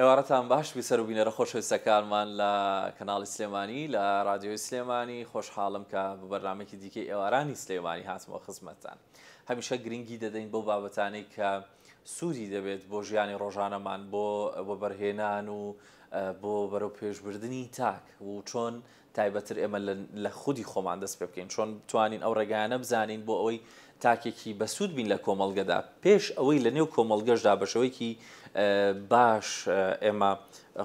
ئێوارەتان باش بیسەر و بینەرە خۆشەویستەکانمان لە کەناڵی سلێمانی لە رادیۆی سلێمانی خۆشحاڵم کە بە بەرنامێکی دیکەی ئێوارانی سلێمانی هاتمەوە خزمەتتان. هەمیشە گرنگی دەدەین بۆ بابەتانەی کە سوودی دەبێت بۆ ژیانی ڕۆژانەمان، بۆ بەرهێنان و بۆ بەرەو پێشبردننی تاک و چۆن تایبەتر ئێمە لە خودی خۆمان دەست پێ بکەین، چۆن بتوانین ئەو ڕێگایانە بزانین بۆ ئەوەی تاکێکی بەسوود بین لە کۆمەڵگەدا، پێش ئەوەی لە نێو کۆمەڵگەشدا بەشەوەیکی باش ئێمە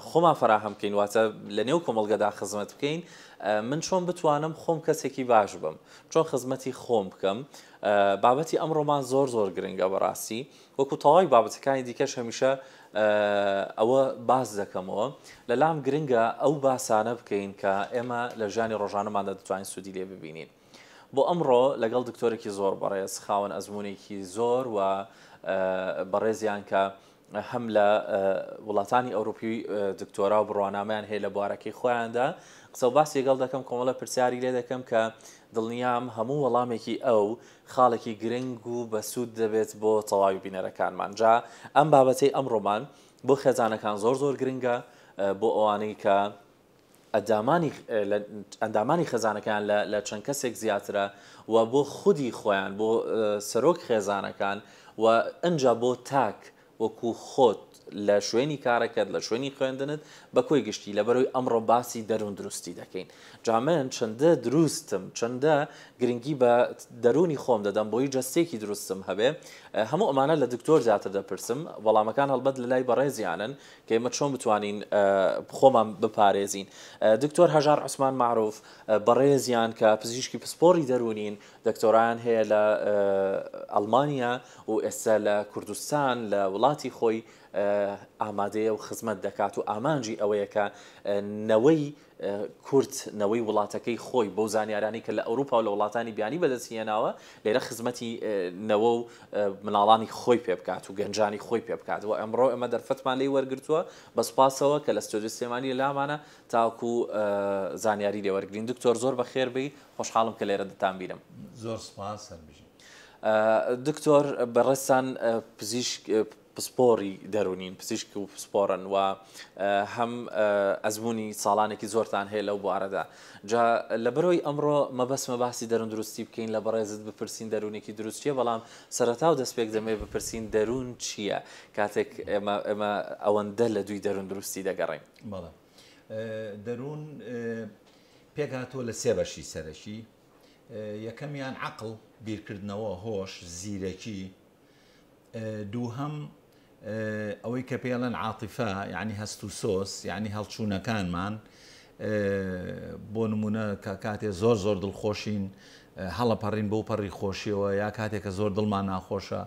خۆمان فراهەم بکەین، واتە لە نێو کۆمەڵگەدا خزمەت بکەین. من چۆن بتوانم خۆم کەسێکی باش بم، چۆن خزمەتی خۆم بکەم. بابەتی ئەمڕۆمان زۆر گرنگە بەڕاستی، وەکو تەواوی بابەتەکانی دیکەش هەمیشە ئەوە باز دەکەمەوە. لەلام گرنگە ئەو باسانە بکەین کە ئێمە لە ژیانی ڕۆژانەماندا دەتوانین سوودی لێ ببینین. بۆ ئەمڕۆ لەگەڵ دکتۆرێکی زۆر بەڕێز، خاوەن ئەزموونێکی زۆر و بەڕێزیان کە هەم لە وڵاتانی ئەوروپی دکتۆرا و بڕوانامەیان هەیە لە بوارەکەی خۆیاندا، قسە و باس لەگەڵ دەکەم، کۆمەڵە پرسیاری لێ دەکەم کە دڵنیام هەموو وەڵامێکی ئەو خاڵێکی گرنگ و بەسوود دەبێت بۆ تەواوی بینەرەکانمان. جا ئەم بابەتەی ئەمڕۆمان بۆ خێزانەکان زۆر گرنگە، بۆ ئەوانەی کە ئەندامانی خێزانەکان لە چەند کەسێک زیاترە و بۆ خودی خۆیان، بۆ سەرۆک خێزانەکان و ئەنجا بۆ تاک وەکو خۆت لە شوێنی کارەکەت، لە شوێنی خوێندنت بە کۆی گشتی لەبەرەوەی ئەمڕۆ باسی دەروون دروستی دەکەین. جا من چەندە دروستم، چەندە گرنگی بە دەرونی خۆم دەدەم بۆی جەستێکی دروستم هەبێ. هەموو ئەمانە لە دکتۆر زیاتر دەپرسم، وەڵامەکان هەڵبەت لە لای بەڕێزیانن کە ئێمە چۆن بتوانین خۆمان بپارێزین. دکتۆر هەژار عوسمان معروف بەڕێزیان کە پزیشکی پسپۆڕی دەرونین، دکتۆرایان هەیە لە ئەڵمانیا و ئێستا لە کوردستان لە وڵاتی خۆی ئامادەیە و خزمەت دەکات و ئامانجی ئەوەیە کە نەوەی کورد، نەوەی وڵاتەکەی خۆی بەو زانیارانی کە لە ئەوروپا و لە وڵاتانی بیانی بەدەستهێناوە لێرە خزمەتی نەوە و مناڵانی خۆی پێ بکات و گەنجانی خۆی پێ بکات. و ئەمڕۆ ئەمە دەرفەتمان لێی وەرگرتووە بە سوپاسەوە کە لە ستۆدیۆ سلێمانی لامانە تاوەکو زانیاری لێوەرگرین. دکتۆر زۆر بەخێر بی، خۆشحاڵم کە لێرە دەتان بینم. زۆر سپاس. دکتۆر بەڕێستان پزیشک پسپۆری دەرونین، پزیشک و پسپۆرن و هەم ئەزمموی ساڵانێکی زۆرتان هەیە لەو بوارەدا. جا لەبەرەوەی ئەمڕۆ مەبەسمە باسی دەرون دروستی بکەین، لە بەڕێزت بپرسین دەرونێکی دروستیە، بەڵام سەرەتا و دەستپێک دەمێ بپرسین دەرون چییە کاتێک ئێمە ئەوەندە لە دوی دەرون دروستی دەگەڕین. بەڵێ، دەرون پێکهاتووە لە سێ بەشی سەرەکی. یەکەمیان عەقڵ، بیرکردنەوە، هۆش، زیرەکی. دووهەم ئەوەی کە پێڵەن عاتیفە، یعنی هەست و سۆس، یعنی هەڵچوونەکانمان. بۆ نمونە کە کاتێک زۆر دڵخۆشین هەڵەپەڕین بۆ پەڕی خۆشیەوە، یا کاتێککە زۆر دڵمان ناخۆشە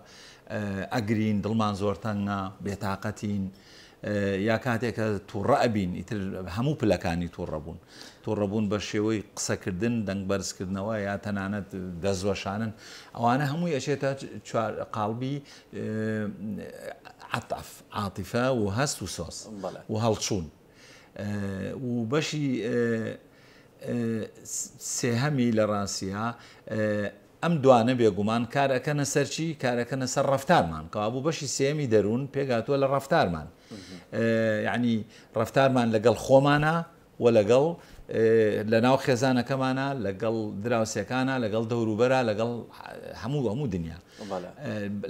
ئەگرین، دڵمان زۆر تەنگە، بێتاقەتین، یا کاتێکە تووڕە ئەبین، ئیتر هەموو پلەکانی تووڕەبوون بە شێوەی قسەکردن، دەنگ بەرزکردنەوە، یا تەنانەت دەستوەشانن. ئەوانە هەمووی ئەچێتە قاڵبی عاتیفە و هەست و سۆس و هەڵچوون. و بەشی سێهەمی لە ڕاستیە ئەم دوانە بێگومان کارەکەنە سەرچی، کارەکەنە سەر ڕەفتارمان، کەوابوو بەشی سێمی دەروون پێگاتووە لە ڕەفتارمان. یعنی ڕەفتارمان لەگەڵ خۆمانە و لەگەڵ لە ناو خێزانەکەمانە، لەگەڵ دراوسەکانە، لەگەڵ دەوروبەرە، لەگەڵ هەموو دنیا.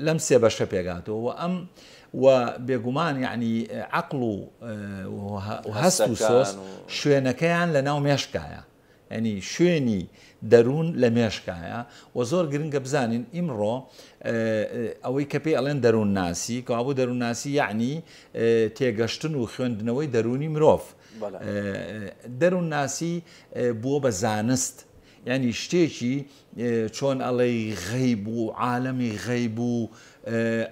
لەم سێ بەشە پێگاتەوە و بێگومان یعنی عەقڵ و هەست و سۆس شوێنەکەیان لە ناو مێشکایە، ینی شوێنی دەروون لە مێشکایە. و زۆر گرنگە بزانین ئیمڕۆ ئەوەی کە پێی ئەڵێن دەروون ناسی، کەوابوو دەروون ناسی یعنی تێگەشتن و خوێندنەوەی دەرونی مرۆڤ. دەروون ناسی بووە بە زانست، ینی شتێکی چۆن ئەڵێ غەیب و عالەمی غەیب و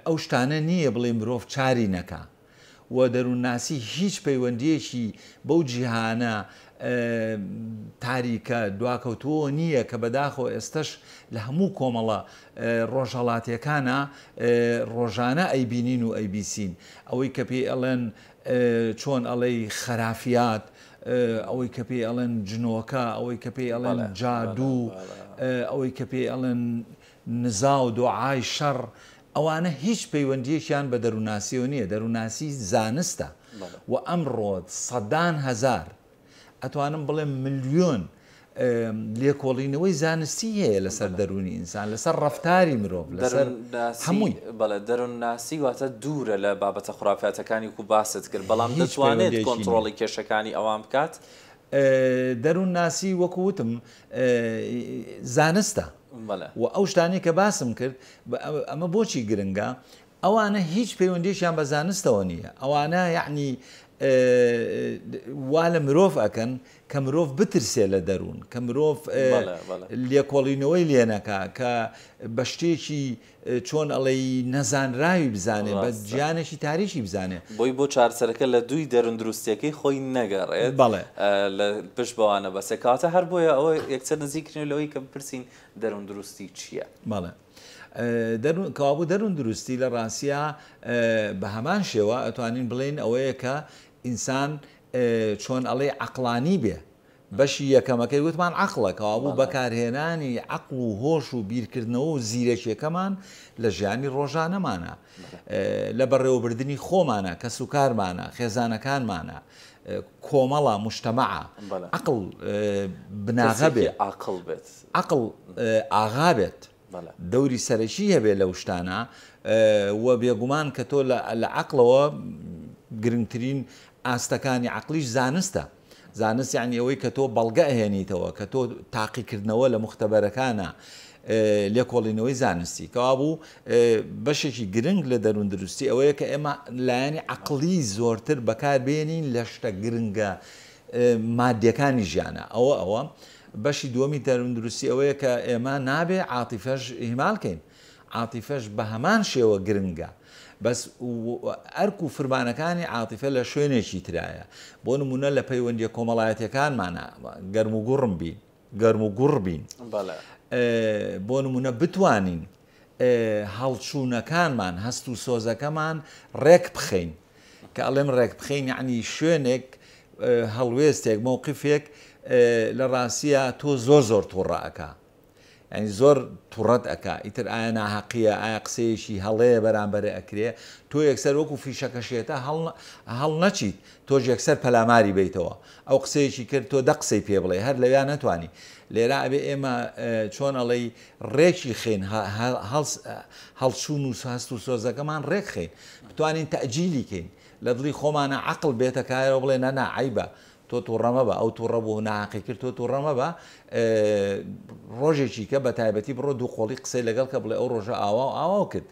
ئەو شتانە نییە بڵێ مرۆڤ چاری نەکا. و دەروون ناسی هیچ پەیوەندیەکی بەو جیهانە تاریکە دواکەوتووە نییە کە بەداخەوە ئێستش لە هەموو کۆمەڵە ڕۆژهەڵاتیەکانە ڕۆژانە ئەیبینین و ئەیبیسین. ئەوەی کە پێی ئەڵێن چۆن ئەڵێ خەرافیات، ئەوەی کە پێی ئەڵێن جنۆکە، ئەوەی کە پێی ئەڵێن جادوو، ئەوەی کە پێی ئەڵێن نزا و دوعای شەڕ، ئەوانە هیچ پەیوەندیەکیان بە دەرووناسیەوە نییە. دەرووناسی زانستە، و ئەمڕۆ سەدان هەزار ئەتوانم بڵێم ملیۆن لێکۆڵینەوەی زانستی هەیە لەسەر دەرونی ئینسان لەسەر ڕەفتاری مرۆڤ لەسەر هەمووی بەڵێ دەرون ناسی واتە دوورە لە بابەتە خورافاتەکانی و باست کرد بەڵام دەتوانێت کۆنتترۆڵی کێشەکانی ئەوان بکات دەرون ناسی وەکوتم زانستە و ئەو شتانی کە باسم کرد ئەمە بۆچی گرنگە ئەوانە هیچ پەیوەندیشیان بە زانستەوە نییە ئەوانە یعنی وا لە مرۆڤ ئەکەن کە مرۆڤ بترسێ لە دەروون کە مرۆڤ لێکۆڵینەوەی لێنەکە کە بە شتێکی چۆن ئەڵێی نەزانراوی بزانێ بە گیانێکی تاریشی بزانێ بۆی بۆ چارسەرەکە لە دووی دەرون دروستیەکەی خۆی نەگەڕێت بەڵێ لە پشت بەوانە بەسێ کاتە هەر بۆیە ئەوە یەکسەر نزیکردن لەوەی کە بپرسین دەرون دروستی چییە؟ بەڵێ کەوابوو دەرون دروستی لە ڕاستیە بە هەمان شێوە ئەتوانین بڵێن ئەوەیە کە ئینسان چۆن ئەڵێ عەقڵانی بێ بەشی یەکەمەکەی وتمان عەقڵەکەەوە بوو بەکارهێنانی عەقڵ و هۆش و بیرکردنەوە و زیرەکیەکەمان لە ژیانی ڕۆژانەمانە لە بەڕێوەبردننی خۆمانە کە سوکارمانە خێزانەکانمانە کۆمەڵە مشتەمەعە عەقڵ بناغە بێ عەقڵ ئاغا بێت دەوری سەرەکی هەبێ لەو شتانە وە بێگومان کە تۆ لە عەقڵەوە گرنگترین ئاستەکانی عەقلیش زانستە زانست یعنی ئەوەی کە تۆ بەڵگە ئەهێنیتەوە کە تۆ تاقیکردنەوە لە مختبەرەکانە لێکۆڵینەوەی زانستی کەوا بوو بەشێکی گرنگ لە دەرون دروستی ئەوەیە کە ئێمە لایەنی عەقلی زۆرتر بەکاربێنین لە شتە گرنگە مادیەکانی ژیانە ئەوە بەشی دووەمی دەرون دروستی ئەوەیە کە ئێمە نابێ عاتیفەش ئیهمالکەین عاتیفەش بە هەمان شێوە گرنگە بەس ئەرک و فرمانەکانی عاتیفە لە شوێنێکی ترایە بۆ نمونە لە پەیوەندیە کۆمەڵایەتەکانمانە گەرم و گوڕ بین بۆ نمونە بتوانین هەڵچوونەکانمان هەست و سۆزەکەمان ڕێک بخەین کە ئەڵێم ڕێک بخەین یعنی شوێنێک هەڵوێستێک مووقفێک لە ڕاستیە تۆ زۆر تووڕەکە ینی زۆر تووڕەت ئەکا ئیتر ئایا ناحەقیە ئایا قسەیەکی هەڵەیە بەرامبەرە ئەکرێ تۆ یەکسەر وەکو فیشەکەشێتە هەڵ نەچیت تۆش یەکسەر پەلاماری بیتەوە ئەو قسەیەکی کرد تۆ دە قسەی پێ بڵێ هەر لەویان نەتوانی لێرە ئەبێ ئێمە چۆن ئەڵێی ڕێکی خێن هەڵچوون و هەست و سۆزەکەمان ڕێک خێن بتوانین تەجیلی کەین لە دڵی خۆمانە عەقڵ بێتە کایەوە بڵێ نەنا عیبە تۆ تووڕەمە بە ئەو تووڕە بوو ناحەقی کرد تۆ تووڕەمە بە ڕۆژێکی کە بە تایبەتی بڕۆ دوو قۆڵی قسەی لەگەڵ کە بڵێ ئەو ڕۆژە ئاوا کرد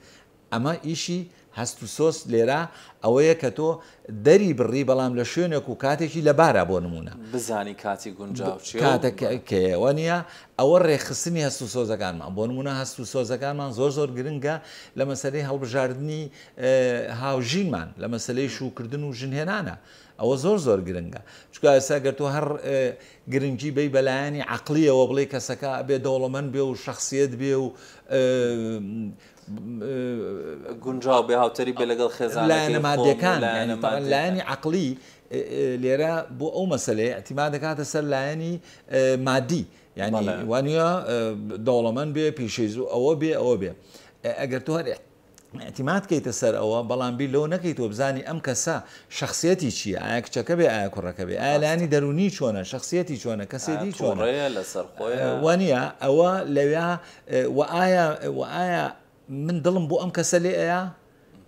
ئەمە ئیشی هەست و سۆس لێرە ئەوەیە کە تۆ دەری بڕی بەڵام لە شوێنێک و کاتێکی لەبارە بۆ نمونە بزانی کاتی گونجاو کاتێکەوە نییە ئەوە ڕێخستنی هەست و سۆزەکانمان بۆ نمونە هەست و سۆزەکانمان زۆر گرنگە لە مەسەلەی هەڵبژاردننی هاوژینمان لە مەسەلەی شوکردن و ژنهێنانە ئەوە زۆر گرنگە چکە ئێستا گەر تۆ هەر گرنگی بەی بەلایانی عەقلیەوە بڵێ کەسەکە بێ دەوڵەمەند بێ و شەخصیت بێ و گونجاو بێ هاوتەری بێ لەگەڵ خێزانە مادیەکان لایەنی عەقلی لێرە بۆ ئەو مەسەلەیە اعتیماد دەکاتە سەر لایەنی مادی یعنی وانە دەوڵەمەند بێ پیشەیزوو ئەوە بێ ئەگەر تۆ هەر اعتیماد کەیتە سەر ئەوە بەڵام بیر لەوە نەکەیتەوە بزانی ئەم کەسە شخصیەتی چییە ئایا کچەکە بێ ئایا کوڕەکە بێ ئایا لایانی دەرونی چۆنە شخصیەتی چۆنە کەسێتی چۆنە وانە ئەوە لەوێ ئایا من دڵم بۆ ئەم کەسە لێ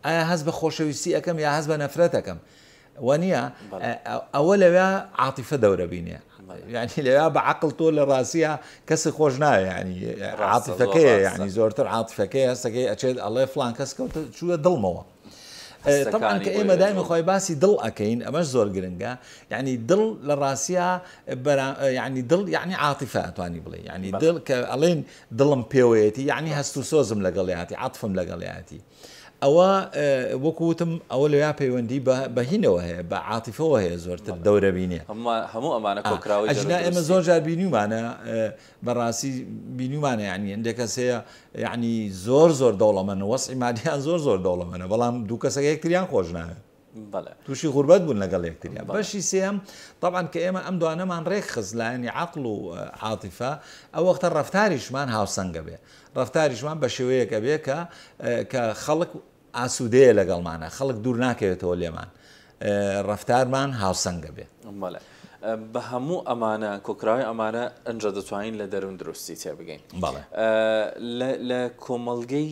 ئایا هەست بە خۆشەویستی ئەەکەم یا هەست بە نەفرەتەکەم وانە ئەوە لەوێ عاتیفە دەورە بینێ یعنی لەوێ بە عەقڵ تۆ لە ڕاستیە کەسی خۆش نایە ینی عاتیفەکەیە یعنی زۆرتر عاتیفەکەی هەستەکەی ئەچێت ئەڵێ فلان کەس کەوتە چووە دڵمەوە طبعا کە ئێمە دایمە خۆی باسی دڵ ئەەکەین ئەمەش زۆر گرنگە یعنی دڵ لە ڕاستیە یعنی دڵ یعنی عاتیفە ئەتوانی بڵێ یعنی دڵ کە ئەڵێن دڵم پێوەیەتی یعنی هەست و سۆزم لەگەڵیاتی عاتفم لەگەڵیاتی ئەوە وەکوتم ئەوە لەوێ پەیوەندی بەهینەوە هەیە بە عاتیفەوە هەیە زۆرتر دەورە بینێ هەموو ئەمانە کۆکراوی ئەجنا ئێمە زۆر جار بینیمانە بەڕاستی بینیمانە یعنی هەندێک کەس هەیە یعنی زۆر دەوڵەمەنە وەسعی مادیان زۆر دەوڵەمەنە بەڵام دوو کەسەکە یەکتریان خۆش ناوێت تووشی غوربەت بوون لەگەڵ یەکتریان بەشی سێم طبعا کە ئێمە ئەم دوانەمان ڕێک خست لایەنی عەقڵ و عاتیفە ئەو وەختە ڕەفتاریشمان هاوسەنگە بێ ڕەفتاریشمان بە شێوەیەکە بێ کە خەڵک ئاسوودەیە لەگەڵمانە خەڵک دوور ناکەوێتەوە لێمان ڕەفتارمان هاوسەنگە بێ. بە هەموو ئەمانە کۆکراوی ئەمانە ئەنجە دەتوانین لە دەروون دروستی تێ بگەین لە کۆمەڵگەی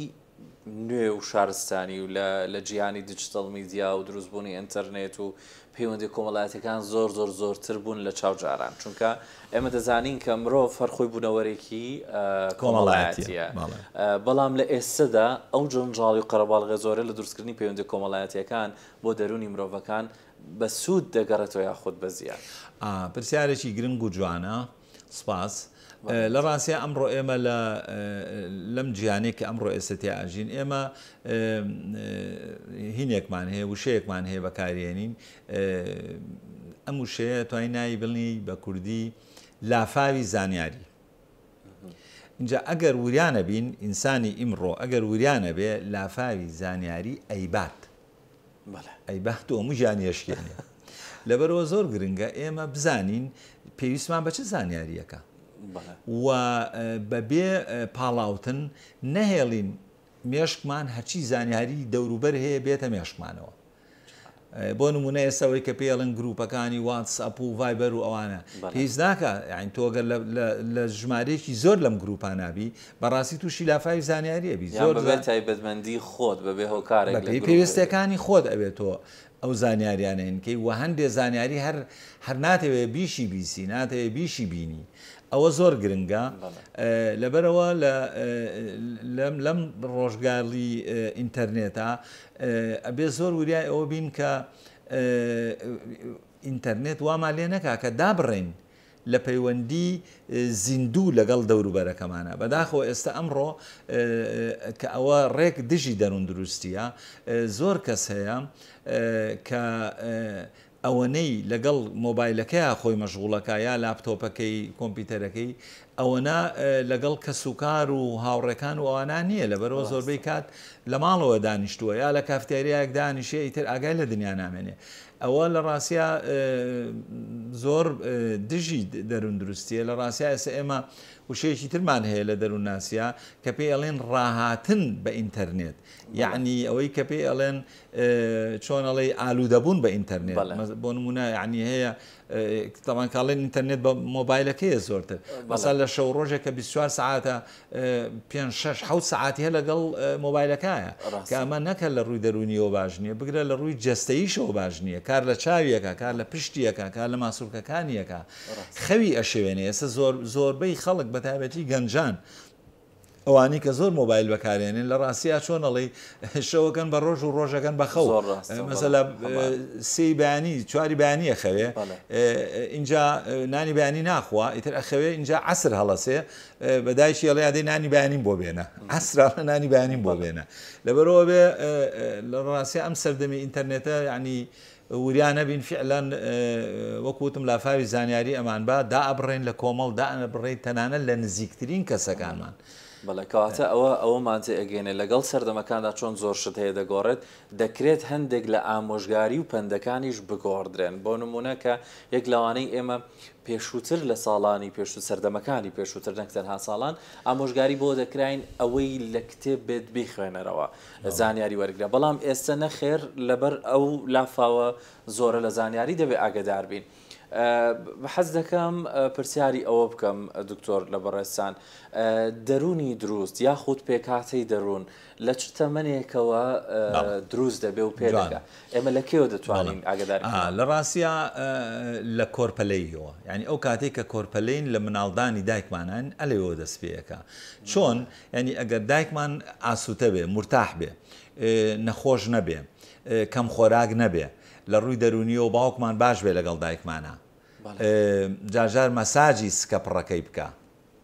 نوێ و شارستانی و لە جیهانی دیجیتال میدیا و دروستبوونی ئینتەرنێت و پەیوەندی کۆمەڵایەتەکان زۆرتر بوون لە چاوجاران چونکە ئێمە دەزانین کە مرۆڤ فەرخۆی بوونەوەرێکی کۆمەڵایەتیە بەڵام لە ئێستادا ئەو جەنجاڵی و قەرەباڵغە زۆرە لە دروستکردنی پەیوەندی کۆمەڵایەتیەکان بۆ دەرونی مرۆڤەکان بە سوود دەگەڕێتەوە یاخود بە زیان. پرسیارێکی گرنگ و جوانە سپاس. لە ڕاستە ئەمڕۆ ئێمە لەم جیهانێک کە ئەمڕۆ ئێستا ئاژین ئێمە هینێکمان هەیە وشەیەکمان هەیە بەکارێنین ئەم وشەیە توانای ناوی بڵنی بە کوردی لافاوی زانیاری. اینجا ئەگەر وریانە بین ئینسانی ئیمڕۆ ئەگەر وریانە بێ لافاوی زانیاری ئەیبات ئەیبات و هەموو ژیانیەشکێنێ لەبەرەوە زۆر گرنگە ئێمە بزانین پێویستمان بە چه زانیاریەکە و بەبێ پاڵاوتن نەهێڵین مێشکمان هەرچی زانیاری دەوروبەر هەیە بێتە مێشکمانەوە. بۆ نمونە ئێستاەوەی کە پێڵن گروپەکانی واتسئەپ و ڤایبەر و ئەوانە پێویست ناکە یعنی تۆگەر لە ژمارەیەکی زۆر لەم گروپان نابی بەڕاستی تووشی لافاوی زانیاری ئەبی زۆر تایبەتمەندی خۆت بەبێ هۆکارێک پێویستەکانی خۆت ئەبێتەوە ئەو زانیاریانە هێنکەی و هەندێ زانیاری هەر ناتەوێ بیشی بیسی ناتەوێ بیشی بینی ئەوە زۆر گرنگە لەبەرەوە لەم ڕۆژگاری ئینتەرنێتە ئەبێ زۆر وریای ئەوە بین کە ئینتەرنێت وامان لێ نەکا کە دابڕێن لە پەیوەندی زیندوو لەگەڵ دەوروبەرەکەمانە بەداخەوە ئێستا ئەمڕۆ کە ئەوە ڕێک دژی دەروون دروستیە زۆر کەس هەیە کە ئەوەنەی لەگەڵ مۆبایلەکەی خۆی مەشغوڵەکە یا لاپتۆپەکەی کۆمپیوتەرەکەی ئەوەنە لەگەڵ کەسوکار و هاوڕێکان و ئەوانە نییە لەبەرەوە زۆربەی کات لە ماڵەوە دانیشتووە یا لە کافتێریایەک دانیشێ ئیتر ئاگای لە دنیا نامێنێ ئەوە لە ڕاستە زۆر دژی دەروون دروستیە لە ڕاستە ئێستا ئێمە وشەیەکی ترمان هەیە لە دەروون ناسیا کە پێی ئەڵێن ڕاهاتن بە ئینتەرنێت یعنی ئەوەی کە پێی ئەڵێن چۆن ئەڵێ ئالوودەبوون بە ئینتەرنێت بۆ نمونە یعنی هەیە تەمان کاڵێن ئینتەرنێت بە مۆبایلەکەیە زۆرتر مەسەل لە شەو ڕۆژێک کە 24 ساعتە 5-6 ساعتی هەیە لەگەڵ مۆبایلەکەیە کە ئەمە نەکە لە ڕووی دەرونیەوە باش نییە بگرە لە ڕووی جەستەییشەوە باش نییە کار لە چاویەکە کار لە پشتیەکە کار لە ماسوولکەکانیەکە خەوی ئەشێوێنێ ئێستا زۆربەی خەڵک بە تایبەتی گەنجان ئەوانی کە زۆر مۆبایل بەکارێنێن لە ڕاستیا چۆن ئەڵێ شەوەکەن بە ڕۆژ و ڕۆژەکەن بەخەو مەسەلا سێی بەیانی چواری بەیانیە خەوێ اینجا نانی بەیانی ناخوا ئیتر ئەخەوێ اینجا عەسر هەڵەسێ بەدایشی ئەڵێ یادەی نانی بەیانیم بۆ بێنە عەسرا نانی بەیانیم بۆ بێنە لەبەرەوە بێ لە ڕاستیا ئەم سەردەمی ئینتەرنێتە یعنی وریانە بین فعلەن وەکوتم لافاوی زانیاری ئەمان با دائەبڕێن لە کۆمەڵ دائەبڕێن تەنانەت لە نزیکترین کەسەکانمان بەڵێکەواتە ئەوەمانتە ئەگەێنێ لەگەڵ سەردەمەکاندا چۆن زۆر شت هەیە دەگۆڕێت دەکرێت هەندێک لە ئامۆژگاری و پەندەکانیش بگۆڕدرێن بۆ نمونە کە یەک لەوانەی ئێمە پێشووتر لە ساڵانی پێشوو سەردەمەکانی پێشووتر نەکتەنها ساڵان ئامۆژگاری بۆ دەکراین ئەوەی لە کتێب بێت بیخوێنەرەوە زانیاری وەرگرە بەڵام ئێستا نەخێر لەبەر ئەو لافاوە زۆرە لە زانیاری دەبێت ئاگدار بین. حەز دەکەم پرسیاری ئەوە بکەم دکتۆر لە بەڕێستان دەرونی دروست یاخود پێکهاتەی دەروون لە چ تەمەنێکەوە دروست دەبێ و پێدەگا ئێمە لە کێوە دەتوانین ئاگدار لە ڕاستیا لە کۆرپەلەیەوە یعنی ئەو کاتێک کە کۆرپەلەین لە مناڵدانی دایکمانان ئەلێەوە دەست پێەکە چۆن ینی ئەگەر دایکمان ئاسووتە بێ مرتاح بێ نەخۆش نەبێ کەم خۆراک نەبێ لە ڕووی دەرونیەوە باوکمان باش بێ لەگەڵ دایکمانە جارجار مەساجی سکە پڕەکەی بکە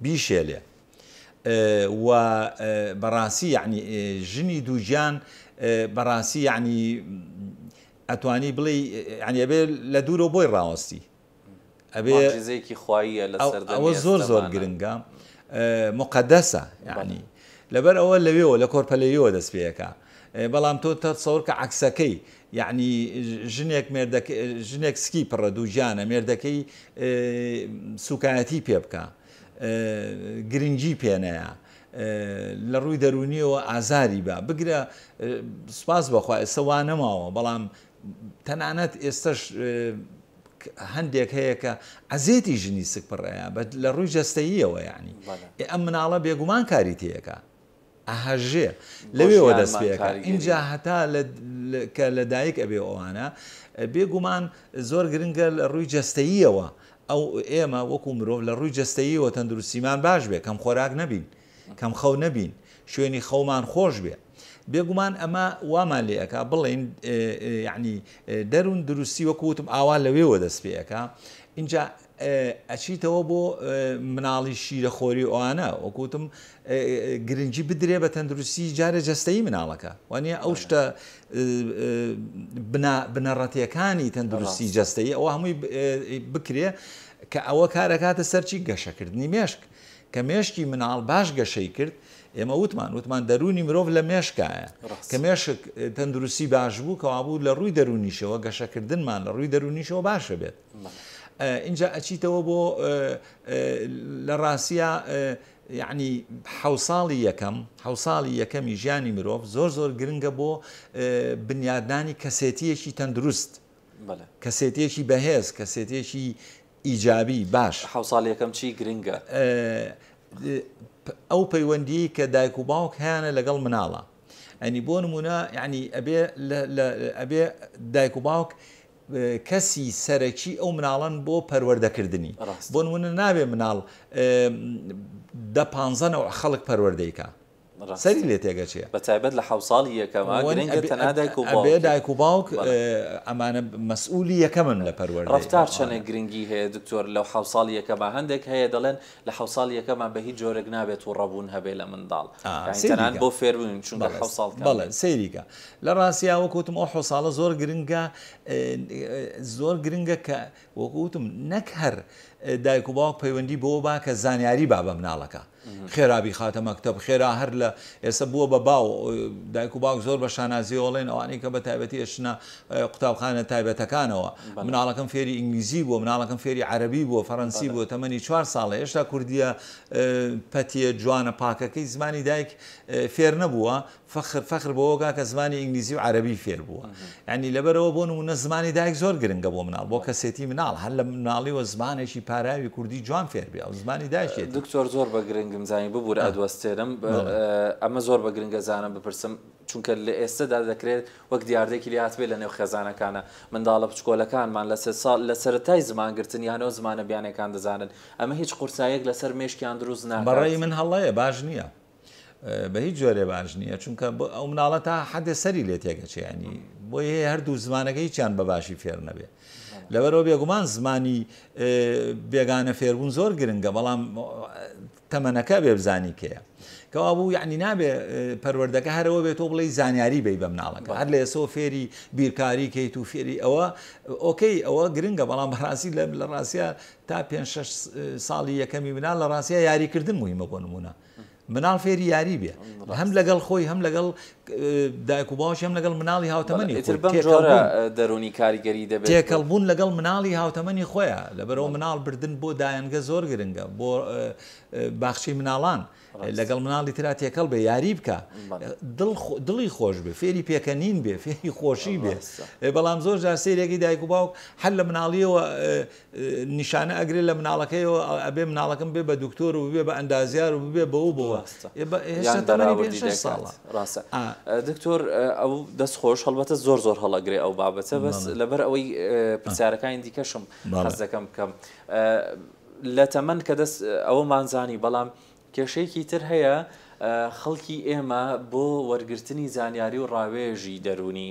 بیشێلێ و بەڕاستی یعنی ژنی دووجیان بەڕاستی یعنی ئەتوانی بڵێ یعنی ئەبێ لە دوورەوە بۆی ڕاوەستی ئەبێزێکی خواییە لە ئەوە زۆر گرنگە مقدسە یعنی لەبەر ئەوە لەوێەوە لە کۆرپەلەیەوە دەست پێەکە بەڵام تۆ تەسەوڕ کە عەکسەکەی یعنی ژنێک سکی پڕە دووجیانە مێردەکەی سوکایەتی پێ بکە گرنگی پێنەیە لە ڕووی دەرونیەوە ئازاری بە بگرە سپاس بەخوا ئێستا وا نەماوە بەڵام تەنانەت ئێستش هەندێک هەیە کە عزیێتی ژنی سک پڕەیە بە لە ڕووی جەستەییەوە یعنی ئەم مناڵە بێگومان کاری تەیەکە ئاهەژێ لەوێەوە دەست پێەکە اینجا هەتا کە لە دایک ئەبێ ئەوانە بێگومان زۆر گرنگە لە ڕووی جەستەییەوە ئەو ئێمە وەکو مرۆڤ لە ڕووی جەستەییەوە تەندروستیمان باش بێ کەم خۆراک نەبین کەم خەو نەبین شوێنی خەومان خۆش بێ بێگومان ئەمە وامان لێەکە بڵێن یعنی دەروون دروستی وەکوتم ئاوا لەوێەوە دەست پێەکە اینجا ئەچیتەوە بۆ مناڵی شیرەخۆری ئەوانە وەکوتم گرنگی بدرێ بە تەندروستی جارە جەستەیی مناڵەکە وانە ئەو شتە بنەڕەتیەکانی تەندروستی جەستەیی ئەوە هەمووی بکرێ کە ئەوە کارەکاتە سەرچی گەشەکردنی مێشک کە مێشکی مناڵ باش گەشەی کرد ئێمە وتمان دەرونی مرۆڤ لە مێشکایە کە مێشک تەندروستی باش بوو کەوابوو لە ڕووی دەرونیشەوە گەشەکردنمان لە ڕووی دەرونیشەوە باشە بێت اینجا ئەچیتەوە بۆ لە ڕاستیە یعنی حوساڵی یەکەمی ژیانی مرۆڤ زۆر گرنگە بۆ بنیادنانی کەسێتیەکی تەندروست کەسێتێکی بەهێز کەسێتێکی ئیجابی باش حوساڵی یەکەم چی گرنگە ئەو پەیوەندی کە دایک و باوک هیانە لەگەڵ مناڵە ئەنی بۆ نمونە یعنی ئەبێ دایک و باوک کەسی سەرەکی ئەو مناڵن بۆ پەروەردەکردنی بۆ نمونە نابێ مناڵ 10-15 خەڵک پەروەردەیکە سەری لێ تێگەچێ بەتایبەت لە حوساڵی یەکەمە گرنگە تەنها دایک و باوک ئەمانە مەسئولی یەکەمن لە پەروەردەی ڕەفتار چەنە گرنگی هەیە دکتۆر لەو حوساڵی یەکەمە هەندێک هەیە دەڵێن لە حوساڵی یەکەمان بە هیچ جۆرێک نابێت و ڕەبوون هەبێ لە منداڵ تەنان بۆ فێربوون چونکە حوساڵ بەڵێ سەیریکە لە ڕاستیا وەکوتم ئەو حوساڵە زۆر گرنگە کە وەکوتم نەک هەر دایک و باوک پەیوەندی بۆ با کە زانیاری با بە مناڵەکە خێرابی خاتە مەکتەب خێرا هەر لە ئێستا بووە بە باو دایک و باوک زۆر بە شانازی ئۆڵێن ئەوانەی کە بە تایبەتی ئێشنە قوتابخانە تایبەتەکانەوە مناڵەکەم فێری ئینگلیزی بووە مناڵەکەم فێری عەرەبی بووە فەڕەنسی بووە تەمەنی 4 ساڵە هێشتا کوردیە پەتیە جوانە پاکەکەی زمانی دایک فێر نەبووە فەخر بۆەوەگا کە زمانی ئینگلیزی و عەرەبی فێر بووە یعنی لەبەرەوە بۆ نمونە زمانی دایک زۆر گرنگە بۆ مناڵ بۆ کەسێتی مناڵ هەر لە مناڵیوە زمانێکی پاراوی کوردی جوان فێر بێ ئەو زمانی دایکێت دکتۆر زۆر بە گرنگم زانی ببوورە ئەدوەستێرم ئەمە زۆر بە گرنگە زانم بپرسم چونکە لە ئێستادا دەکرێت وەک دیاردێکی لات بێ لە نێو خێزانەکانە منداڵە بچکۆلەکانمان لە 3 ساڵ لە سەرەتای زمانگرتن یانەوە زمانە بیانەکان دەزانن ئەمە هیچ قورسایەک لەسەر مێشکیان دروست ناکات بەڕێی من هەڵەیە باش نییە بە هیچ جۆرێ باش نییە چونکە ئەو مناڵە تا حەدێ سەری لێ تێگەچێنی بۆی هەیە هەردوو زمانەکەی چیان بە باشی فێر نەبێ لەبەرەوە بێگومان زمانی بێگانە فێربوون زۆر گرنگە بەڵام تەمەنەکە بێ بزانی کەیە کەوا بوو یعنی نابێ پەروەردەکە هەرەوە بێت تۆ بڵێ زانیاری بی بە مناڵەکە هەر لە ئێسۆ فێری بیرکاری کەیت و فێری ئەوە ئۆکەی ئەوە گرنگە بەڵام بەڕاستی لە ڕاستیە تا 5-6 ساڵی یەکەمی منال لە ڕاستیە یاریکردن موهیمە بۆ نمونە مناڵ فێری یاری بێ هەم لەگەڵ خۆی هەم لەگەڵ دایک و باوش هەم لەگەڵ مناڵی هاوتەمەنی دەرونی کاریگەری دەبێت تێکەڵبوون لەگەڵ مناڵی هاوتەمەنی خۆیە لەبەرەوە مناڵ بردن بۆ دایانگە زۆر گرنگە بۆ باخچەی مناڵان لەگەڵ مناڵی ترا تێکەڵ بێ یاری بکە دڵی خۆش بێ فێری پێکەنین بێ فێری خۆشی بێ بەڵام زۆر جار سەیرێکی دایک و باوک هەر لە مناڵیەوە نیشانە ئەگرێت لە مناڵەکەیەوە ئەبێ مناڵەکەم بێ بە دکتۆر و بێ بە ئەندازیار و ببێ بەو بووە دکتۆر ئەو دەست خۆش هەڵبەتە زۆر هەڵەگرێ ئەو بابەتە بەس لەبەر ئەوەی پرسیارەکانی دیکەشم حەز دەکەم بکەم لە تەمەن کە دەست ئەوەمانزانی بەڵام کێشەیەکی تر هەیە خەڵکی ئێمە بۆ وەرگرتنی زانیاری و ڕاوێژی دەرونی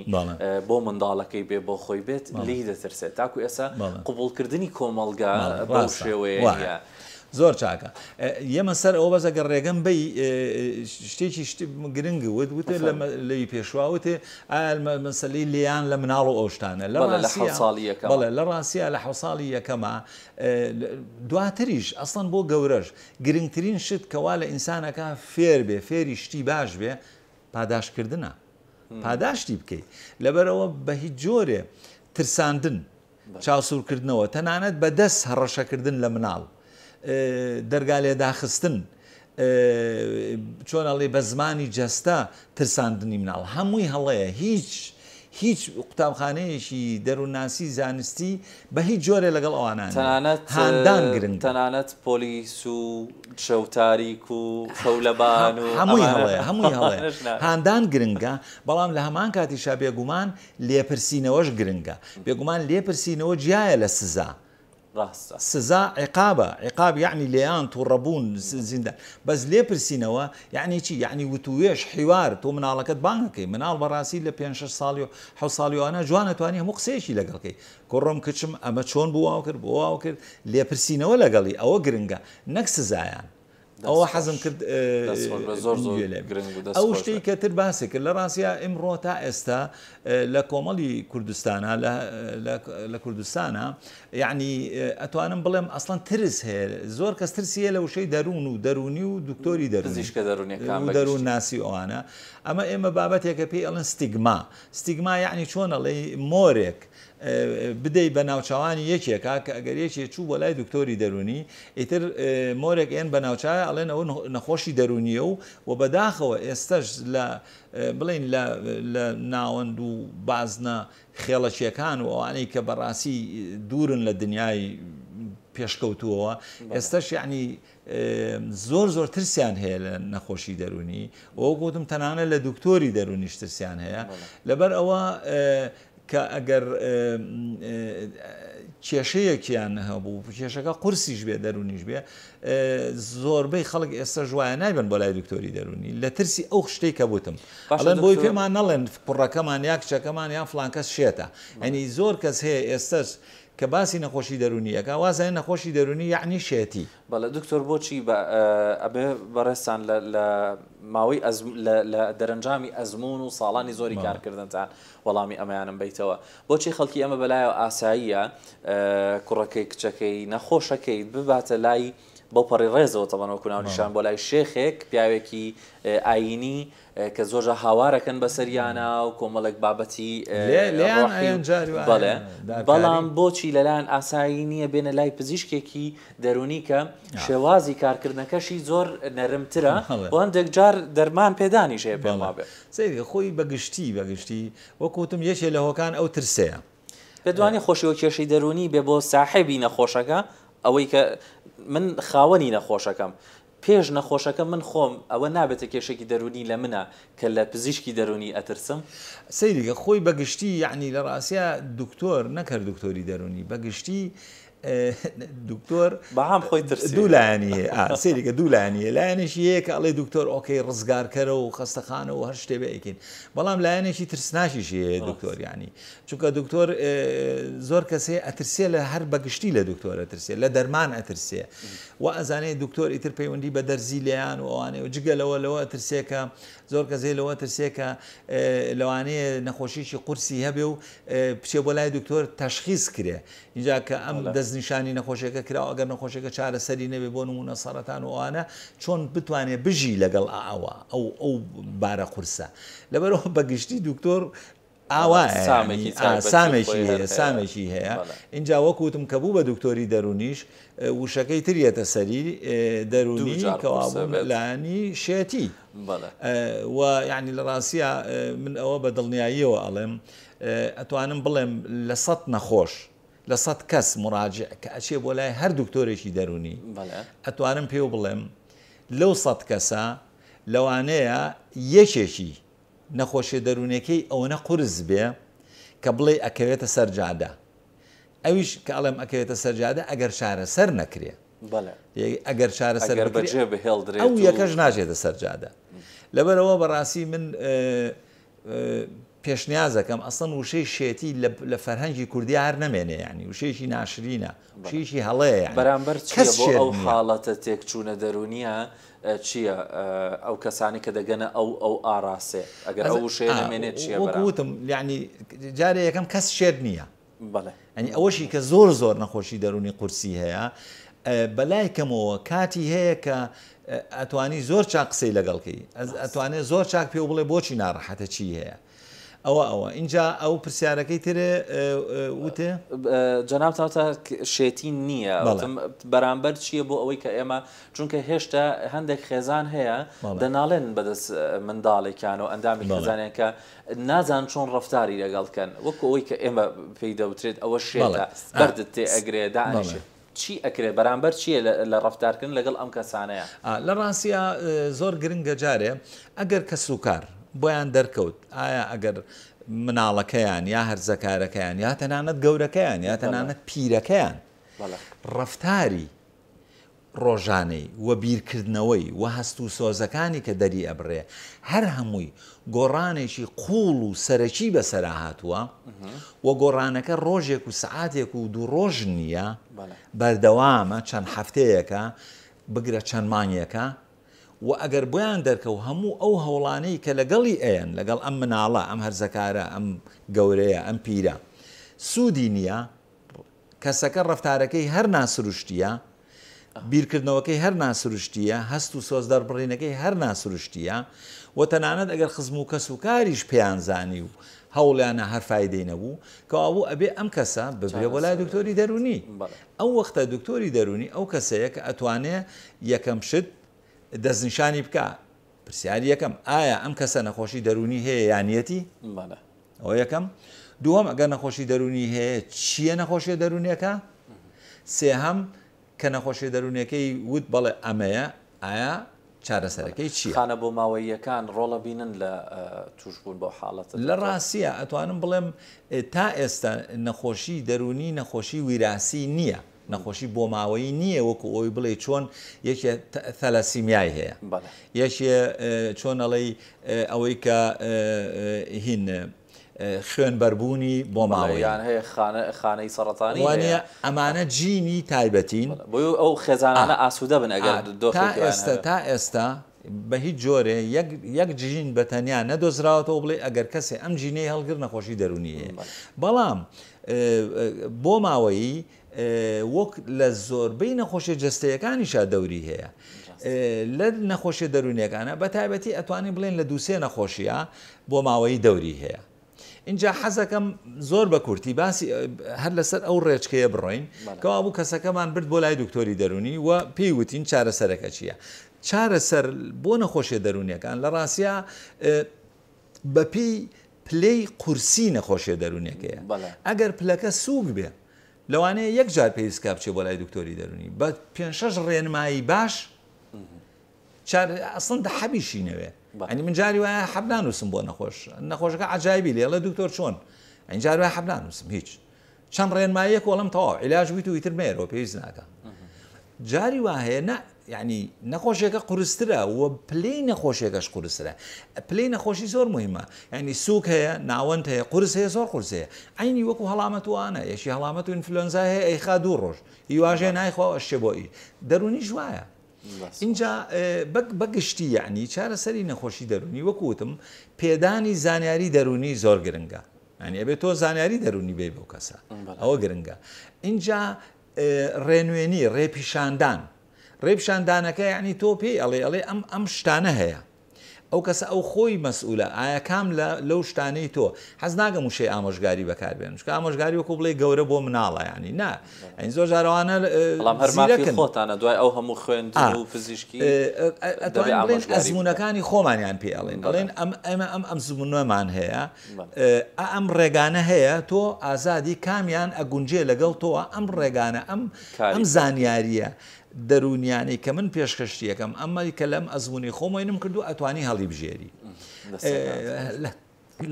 بۆ منداڵەکەی بێ بۆ خۆی بێت لی دەترسێت تاکو ئێستا قبولکردنی کۆمەڵگا بەو شێوەیە زۆر چاکە ئێمە سەر ئەو بەزەگە ڕێگەم بی شتێکی گرنگ وتێ لی پێشواوتێ مەسەلەی لیان لە مناڵ و ئەوشتانە بەڵێ لە ڕاستیە لە حوساڵی یەکەمە دواتریش ئەسڵەن بۆ گەورەش گرنگترین شت کەوا لە ئینسانەکە فێر بێ فێری شتی باش بێ پاداشکردنە پاداشتی بکەیت لەبەرەوە بە هیچ جۆرێ ترساندن چاوسورکردنەوە تەنانەت بەدەست هەڕەشەکردن لە مناڵ دەرگا لێداخستن چۆن ئەڵێ بە زمانی جەستا ترساندنی مناڵ هەمووی هەڵەیە هیچ قوتابخانەیەکی دەروونناسی زانستی بە هیچ جۆرێ لەگەڵ ئەوانان هاندان گرنگ تەنانەت پۆلیس و شەوتاریک و خەولەبان و هەمووی هەڵێ هاندان گرنگە بەڵام لە هەمان کاتیشا بێگومان لێپرسینەوەش گرنگە بێگومان لێپرسینەوە جیایە لە سزا سزا عقاب يعني ليان توڕەبوون زیندان بەس لێپرسینەوە یعنی چی یعنی وتوێش حیوار تۆ مناڵەکەت بانگەکەی مناڵ بەڕاستی لە 5 ساڵی و 7 ساڵیوانە جوانەتوانی هەموو قسەیەکی لەگەڵکەی کوڕم کچم ئەمە چۆن بواو کرد بواو کرد لێپرسینەوە لەگەڵی ئەوە گرنگە نەک سزایان ئەوە حەزم کرد ئەو شتەی کەتر باسی کرد لە ڕاستە ئمڕۆ تا ئێستا لە کۆمەڵی کوردستانە لە کوردستانە یعنی ئەتوانم بڵێم ئەسڵەن ترس هەیە زۆر کەس ترسیە لە وشەی دەروون و دەرونی و دکتۆری دەروون ناسی ئەوانە ئەمە ئێمە بابەتێکە پێی ئەڵەن ستیگما یعنی چۆن ئەڵێ مۆرێک بدەی بە ناوچوانی یەکێکا کە ئەگەر یەکێ چوو بۆ لای دکتۆری دەرونی ئیتر مۆرێک ئێن بە ناوچایە ئەڵێن ئەوە نەخۆشی دەرونیە و بەداخەوە ئێستش لە بڵین لە ناوەند و بازنە خێڵەکیەکان و ئەوانەی کە بەڕاستی دوورن لە دنیای پێشکەوتووەوە ئێستش یعنی زۆر ترسیان هەیە لە نەخۆشی دەرونی وەک گوتم تەنانە لە دکتۆری دەرونیش ترسیان هەیە لەبەر ئەوە کە ئەگەر کێشەیەکیان هەبوو کێشەکە قورسیش بێ دەرونیش بێ زۆربەی خەڵک ئێستا ژوایە نایبن بۆ لای دکتۆری دەرونی لە ترسی ئەو شتەی کە بوتم ئەڵێن بۆی پێمان نەڵێن کوڕەکەمان یا کچەکەمان یان فڵان کەس شێتە ئەنی زۆر کەس هەیە ئێستش کە باسی نەخۆشی دەرونیەکە وازای نەخۆشی دەرونی یعنی شێتی بەڵێ دکتۆر بۆچی ئەبێ بەڕێستان لە ماوەی لە دەرەنجامی ئەزمون و ساڵانی زۆری کارکردنتان وەڵامی ئەمەیانم بیتەوە بۆچی خەڵکی ئەمە بەلایەوە ئاساییە کوڕەکەی کچەکەی نەخۆشەکەی بباتە لای بۆ پەڕی ڕێزەوە تەمەنەوەکو ناونیشان بۆ لای شێخێک پیاوێکی ئاینی کە زۆرجە هاوارەکەن بەسەریانە و کۆمەڵێک بابەتی بەڵام بۆچی لەلایەن ئاسایی نییە بێنە لای پزیشکێکی دەرونی کە شێوازی کارکردنەکەشی زۆر نەرمترە بۆ هەندێک جار دەرمان پێدانی شەیە پێما بێ سەیری خۆی بەگشتی وەکوتم یەکێ لە هۆکان ئەو ترسەیە پێدوانی خۆشیەوە کێشەی دەرونی بێ بۆ ساحێبی نەخۆشەکە ئەوەی کە من خاوەنی نەخۆشەکەم پێش نەخۆشەکە من خۆم ئەوە نابێتە کێشێکی دەرونی لە منە کە لە پزیشکی دەرونی ئەترسم سەیریگە خۆی بەگشتی یعنی لە ڕاستە دکتۆر نەکرد دکتۆری دەرونی بەگشتی دکتۆر بەهام خۆی دوولایانی هەیە سێریکە دوولایانیە لایەنێکی هەیە کە ئەڵێ دکتۆر ئۆکەی ڕزگارکەرە و خەستەخانە و هەر شتێ بەیکن بەڵام لایەنێکی ترسناشیشی هەیە دکتۆر ینی چونکە دکتۆر زۆر کەسێ ئەترسێ لە هەر بەگشتی لە دکتۆرە ترسێ لە دەرمان ئەترسێ و ئەزانێت دکتۆر ئیتر پەیوەندی بە دەرزی لێیان و ئەوانێ و جگەلەوە لەوە ترسێکە زۆر کەسێ لەوە ترسێکە لەوانەیە نەخۆشیی قورسی هەبێ و پچێ بۆ لای دکتۆر تەشخیص کرێ اینجا کە ئەم دەستنیشانی نەخۆشیەکە کراوە ئەگەر نەخۆشیەکە چارەسەری نەبێ بۆ نمونە سەرەتان و ئەوانە چۆن بتوانێت بژی لەگەڵ ئەوە ئەو بارە قورسە لەبەرەوە بەگشتی دکتۆر سامێکی هەیە اینجا وەکوتم کە بوو بە دکتۆری دەرونیش وشەکەی تریەتە سەری دەرونی کەوابوولانی شێتی و یعنی لە ڕاستە من ئەوە بە دڵنیاییەوە ئەڵێم ئەتوانم بڵێم لە 100 نەخۆش لە 100 کەس مراجع کە ئەچێ بۆ لای هەر دکتۆرێکی دەرونی ئەتوانم پێ بڵێم لەو 100 کەسە لەوانەیە یەکێکی نەخۆشیە دەرونەکەی ئەوەنە قورس بێ کە بڵێ ئەکەوێتە سەرجادە ئەویش کە ئەڵێم ئەکەوێتە سەرجادە ئەگەر چارەسەر نەکرێ ئەگەر چارەسەر ئەو یەکەش ناژێتە سەرجادە لەبەرەوە بەڕاستی من پێشنیازەکەم ئەسڵەن وشەی شێتی لە فەرهەنگی کوردی هەر نەمێنێ ینی وشەیەکی ناشرینە وشەیەکی هەڵەیە بەرامبەر چییە بۆ ئەو حاڵەتە تێکچوونە دەرونیە چییە ئەو کەسانی کە دەگەنە ئەو ئاراسێ ئەگەر ئەو وشەیە نەمێنێت چییە وەکوتم یعنی جارێ یەکەم کەس شێر نییە ئەنی ئەوەشی کە زۆر نەخۆشی دەرونی قورسی هەیە بەلای کەمەوە کاتی هەیە کە ئەتوانی زۆر چاک قسەی لەگەڵکەی ئەتوانێت زۆر چاک پێ بڵێ بۆچی ناڕەحەتە چی هەیە ئەوە اینجا ئەو پرسیارەکەی ترێ وتێ جەنابتەوە شێتی نییە بەرامبەر چییە بۆ ئەوەی کە ئێمە چونکە هێشتا هەندێک خێزان هەیە دەناڵێن بەدەست منداڵێکیان و ئەندامی خێزانیان کە نازان چۆن ڕەفتاری لەگەڵکەن وەکو ئەوەی کە ئێمە پێی دەوترێت ئەوە شێتە بەردت تێ ئەگرێ دانیشێت چی ئەکرێ بەرامبەر چییە لە ڕەفتارکردن لەگەڵ ئەم کەسانەیە لە ڕاستیە زۆر گرنگە جارێ ئەگەر کە سوکار بۆیان دەرکەوت ئایا ئەگەر مناڵەکەیان یا هەرزەکارەکەیان یا تەنانەت گەورەکەیان یا تەنانەت پیرەکەیان ڕەفتاری ڕۆژانەی وە بیرکردنەوەی و هەست و سۆزەکانی کە دەری ئەبڕێ هەر هەمووی گۆڕانێکی قوڵ و سەرەکی بەسەرا هاتووە و گۆڕانەکە ڕۆژێک و سعاتێک و دوو ڕۆژ نییە بەردەوامە چەند هەفتەیەکە بگرە چەند مانگێکە و ئەگەر بۆیان دەرکەو هەموو ئەو هەوڵانەی کە لەگەڵی ئەیەن لەگەڵ ئەم مناڵە ئەم هەرزەکارە ئەم گەورەیە ئەم پیرە سوودی نییە کەسەکە ڕەفتارەکەی هەر ناسروشتیە بیرکردنەوەکەی هەر ناسروشتیە هەست و سۆز دەربڕینەکەی هەر ناسروشتیە و تەنانەت ئەگەر خزم و کەس و کاریش پێیان زانی و هەوڵیانە هەر فایدەی نەبوو کەوابوو ئەبێ ئەم کەسە ببرێ بۆ لای دکتۆری دەرونی ئەو وەختە دکتۆری دەرونی ئەو کەسەیە کە ئەتوانێ یەکەم شت دەستنیشانی بکە پرسیاری یەکەم ئایا ئەم کەسە نەخۆشی دەرونی هەیە یانیەتی ئەو یەکەم دووەم ئەگەر نەخۆشی دەرونی هەیە چییە نەخۆشیە دەرونیەکە سێهەم کە نەخۆشی دەرونیەکەی وت بەڵێ ئەمەیە ئایا چارەسەرەکەی چییە خانە بۆ ماوەیەکان ڕۆڵە بینن لە توشبوون بۆ حاڵەت لە ڕاستیە ئەتوانم بڵێم تا ئێستا نەخۆشی دەرونی نەخۆشی ویراسی نییە نەخۆشی بۆ ماوەی نییە وەکو ئەوی بڵێ چۆن یەکێ تەلەسیمیای هەیە یەکێ چۆن ئەڵێ ئەوەی کە هین خوێنبەربوونی بۆ ماوەیان هەیە خانەی سەرەتانی وانە ئەمانە جینی تایبەتین بۆ ئەو خێزانانە ئاسوودە بن ئەگەر تا ئێستا بە هیچ جۆرێ یەک جین بە تەنیا نەدۆزراوەتەوە بڵێ ئەگەر کەسێ ئەم جینەی هەڵگر نەخۆشی دەرونی هەیە بەڵام بۆ ماوەیی وەک لە زۆربەی نەخۆشیە جەستەیەکانیشا دەوری هەیە لە نەخۆشیە دەرونیەکانە بە تایبەتی ئەتوانی بڵێن لە دووسێ نەخۆشیە بۆ ماوەی دەوری هەیە اینجا حەزەکەم زۆر بە کورتی باسی هەر لەسەر ئەو ڕێچکەیە بڕۆین کەوا بوو کەسەکەمان برد بۆ لای دکتۆری دەرونی و پێی وتین چارەسەرەکە چییە چارەسەر بۆ نەخۆشیە دەرونیەکان لە ڕاستیە بەپێی پلەی قورسی نەخۆشیە دەرونیەکەیە ئەگەر پلەکە سووک بێ لەوانەیە یەک جار پێویستکە بچێ بۆ لای دکتۆری دەرونی بە 5-6 ڕێنمایی باش ئەسڵەن حەبیشینەوێ ئەنی من جاری وایە حەب نانووسم بۆ نەخۆشەکە عجایبی لێڵە دکتۆر چۆن ئەین جار وایە حەب نانووسم هیچ چەند ڕێنماییە کۆڵم تەواو عیلاج بیت و ئیتر مێرەوە پێویست ناکە جاری وا هەیە یعنی نەخۆشیەکە قورسترە و پلەی نەخۆشیەکەش قورسرە پلەی نەخۆشی زۆر مهمە یعنی سووک هەیە ناوەند هەیە قورس هەیە زۆر قورس هەیە ئەینی وەکو هەڵامەتوانە یەشی هەڵامەت و ئینفلۆنزا هەیە ئەیخا 2 ڕۆژ هیواژێ نایخوا ئەشتێ بۆی دەرونی ژوایە اینجا بەگشتی یعنی چارەسەری نەخۆشی دەرونی وەکوتم پێدانی زانیاری دەرونی زۆر گرنگە ینی ئەبێت تۆ زانیاری دەرونی بێ بۆ کەسە ئەوە گرنگە اینجا ڕێنوێنی ڕێپیشاندان ڕێپیشاندانەکە یعنی تۆ پێی ئەڵێ ئەم شتانە هەیە ئەو کەسە ئەو خۆی مەسئولە ئایا کام لەو شتانەی تۆ حەز ناگەم وشەی ئامۆژگاری بەکاربێن چکە ئامۆژگاری وەکو بڵێ گەورە بۆ مناڵە ینی نا ئەین زۆر جارەوانە خۆتانە دوای ئەو هەموو خوێندن و پزیشکی ئەزمونونەکانی خۆمانیان پێ ئەڵێن ئەڵێن ئەمە ئەم زمونەمان هەیە ئەم ڕێگانە هەیە تۆ ئازادی کامیان ئەگونجێ لەگەڵ تۆوە ئەم ڕێگانە ئەم زانیاریە دەرونیانی کە من پێشکەشتیەکەم ئەمەی کە لەم ئەزمموی خۆمەینم کردو ئەتوانی هەڵی بژێری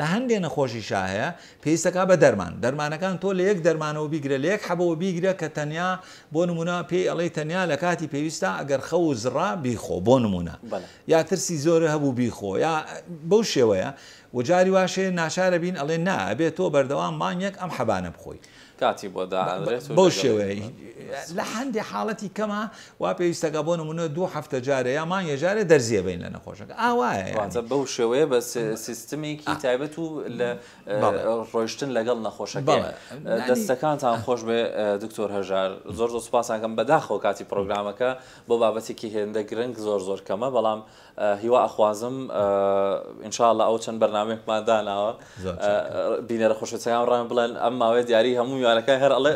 لە هەندێ نەخۆشی شاهەیە پێویستەکە بە دەرمانەکان تۆ لە یەک دەرمانەوە بیگرە لە یەک حەبەوە بیگرە کە تەنیا بۆ نمونە پێی ئەڵێ تەنیا لە کاتی پێویستە ئەگەر خەو و زڕا بیخۆ بۆ نمونە یا ترسی زۆرە هەبوو بیخۆ یا بەو شێوەیە وجاری واشێ ناشارە بین ئەڵێ نا ئەبێت تۆ بەردەوام مانگێک ئەم حەبانە بخۆی کاتی بۆ بەو شێوەیە لە هەندێک حاڵەتی کەمە وا پێویستەکە بۆ نمونە 2 هەفتە جارە یا مانگە جارێ دەرزیە بین لە نەخۆشەکە ئاوایە بەو شێوەیە بە سیستمێکی تایبەت و لە ڕۆیشتن لەگەڵ نەخۆشەکە دەستەکانتان خۆش بێ دکتۆر هەژار زۆر سوپاسانکەم بەداخەوە کاتی پرۆگرامەکە بۆ بابەتێکی هێندە گرنگ زۆر کەمە بەڵام هیوا ئەخوازم ئینشاءالله ئەو چەند بەرنامەیەکمان داناوە بینەرە خۆشەویستەکان ڕان بڵێن ئەم ماوەیە دیاری هەموو میوانەکە هەر ئەڵێ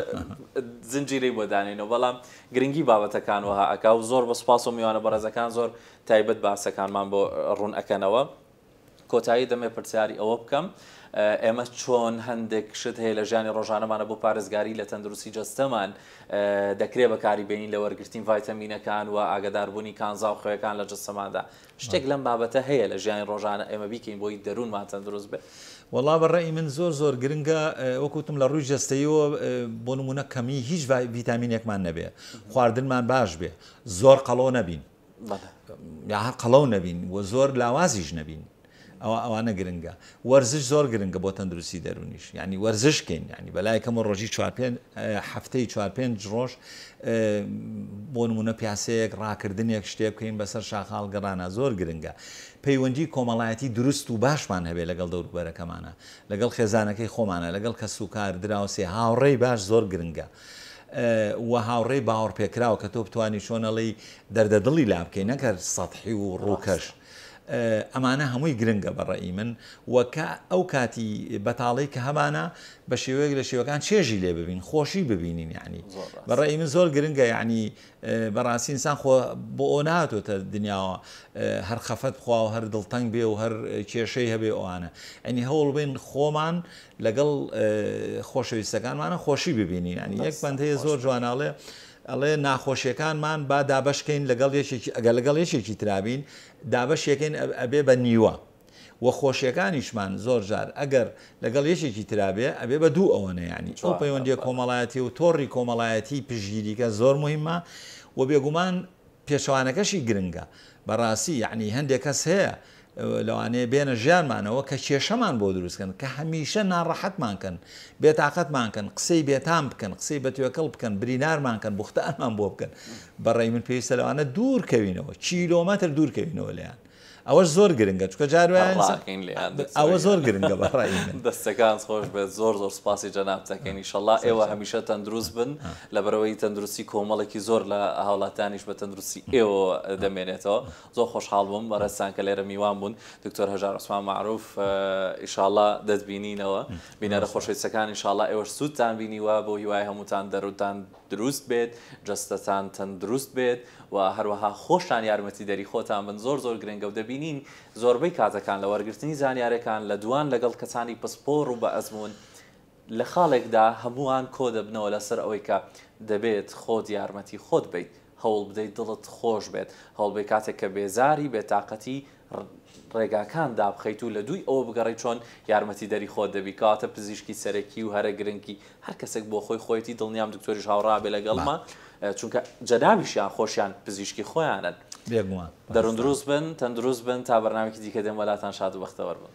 زنجیرەی بۆ دانێنەوە بەڵام گرنگی بابەتەکان وها ئەکا و زۆر بە سوپاس و میوانە بەڕێزەکان زۆر تایبەت باسەکانمان بۆ ڕوون ئەکەنەوە کۆتایی دەمێ پرسیاری ئەوە بکەم ئێمە چۆن هەندێک شت هەیە لە ژیانی ڕۆژانەمانە بۆ پارێزگاری لە تەندروستی جەستەمان دەکرێت بەکاری بێنین لە وەرگرتنی ڤایتەمینەکان و ئاگداربوونی کانزا و خۆیەکان لە جەستەماندا شتێک لەم بابەتە هەیە لە ژیانی ڕۆژانە ئێمە بیکەین بۆی دەروونمان تەندروست بێت وەڵا بەڕێی من زۆر گرنگە وەکوتم لە ڕووی جەستەیەوە بۆ نمونە کەمی هیچ ڤیتامینێکمان نەبێ خواردنمان باش بێ زۆر قەڵۆ نەبین یا هەر قەڵەو نەبین و زۆر لاوازیش نەبین ئەوانە گرنگە وەرزش زۆر گرنگە بۆ تەندروستی دەرونیش ینی وەرزشکەین ینی بەلای کەمە ڕۆژی هەفتەی 4-5 ڕۆژ بۆ نمونە پیاسەیەک ڕاکردنێک شتێ بکەین بەسەر شاخاڵ گەڕانە زۆر گرنگە پەیوەندی کۆمەڵایەتی دروست و باشمان هەبێ لەگەڵ دەوروبەرەکەمانە لەگەڵ خێزانەکەی خۆمانە لەگەڵ کە سوکار دراوسێ هاوڕێی باش زۆر گرنگە و هاوڕێی باوەڕپێکراوە کە تۆ بتوانی چۆنەڵی دەردەدڵی لا بکەین نەکە سەطحی و ڕووکەش ئەمانە هەمووی گرنگە بەڕێی من وەکە ئەو کاتی بەتاڵی کە هەمانە بە شێوەیەک لە شێوەکان چێژی لێ ببین خۆشی ببینین یعنی بەڕێی من زۆر گرنگە یعنی بەڕاستی ئینسان خۆ بۆ ئەو نهاتۆتە دنیاوە هەر خەفەت بخوا و هەر دڵتەنگ بێ و هەر کێشەی هەبێ ئەوانە ئەنی هەوڵ بین خۆمان لەگەڵ خۆشەویستەکانمانە خۆشی ببینین ینی یەک بەند هەیە زۆر جواناڵێ ئەڵێ ناخۆشیەکانمان با دابشکەین لەگەڵ ئەگەر لەگەڵ یەکێکی ترابین دابشێکین ئەبێ بە نیوە و خۆشیەکانیشمان زۆر جار ئەگەر لەگەڵ یەکێکی ترابێ ئەبێ بە دوو ئەوەنە ینی ئەو پەیوەندی کۆمەڵایەتی و تۆڕی کۆمەڵایەتی پشگیریکە زۆر مهمە و بێگومان پێشەوانەکەشی گرنگە بەڕاستی یعنی هەندێک کەس هەیە لەوانەیە بێنە ژیانمانەوە کە کێشەمان بۆ دروستکەن کە هەمیشە ناڕەحەتمانکەن بێتاقەتمانکەن قسەی بێتام بکەن قسەی بەتوێکەڵ بکەن برینارمانکەن بوختانمان بۆ بکەن بەڕێی من پێویستە لەوانە دوورکەوینەوە کیلۆمەتر دوورکەوینەوە لەیان ئەوەش زۆر گرنگە چکە جاروایان ئەوە زۆر گرنگە بەڕێی من دەستەکان خۆش بێت زۆر سوپاسی جەنابتەکەین ئینشەڵڵا ئێوە هەمیشە تەندروست بن لەبەرەوەی تەندروستی کۆمەڵێکی زۆر لە هاوڵاتیانیش بە تەندروستی ئێوە دەمێنێتەوە زۆر خۆشحاڵ بووم بەڕێستان کە لێرە میوان بوون دکتۆر هەژار عوسمان معروف ئینشەڵڵا دەتبینینەوە بینەرە خۆشەویستەکان ئینشەڵڵا ئێوەش سوودتان بینیوە بۆ هیوای هەمووتان دەروتان دروست بێت جەستەتان تەندروست بێت و هەروەها خۆشتان یارمەتی دەری خۆتان بن زۆر گرنگە و دەبینین زۆربەی کاتەکان لە وەرگرتنی زانیارەکان لە دوان لەگەڵ کەسانی پسپۆڕ و بە ئەزمون لە خاڵێکدا هەمووان کۆ دەبنەوە لەسەر ئەوەی کە دەبێت خۆت یارمەتی خۆت بیت هەوڵ بدەیت دڵت خۆش بێت هەوڵ بێ کاتێک کە بێزاری بێتاقەتی ڕێگاکان دابخەیت و لە دوای ئەوە بگەڕی چۆن یارمەتی دەری خۆت دەبی کاتە پزیشکی سەرەکی و هەرە گرنگی هەر کەسێک بۆ خۆیەتی دڵنیام دکتۆریش هاوڕابێ لەگەڵما چونکە جەدابیشیان خۆشیان پزیشکی خۆیانن دەروون دروست بن تەندروست بن تا بەرنامێکی دیکە دێم وەلاتان شاد و بەختەوەر بن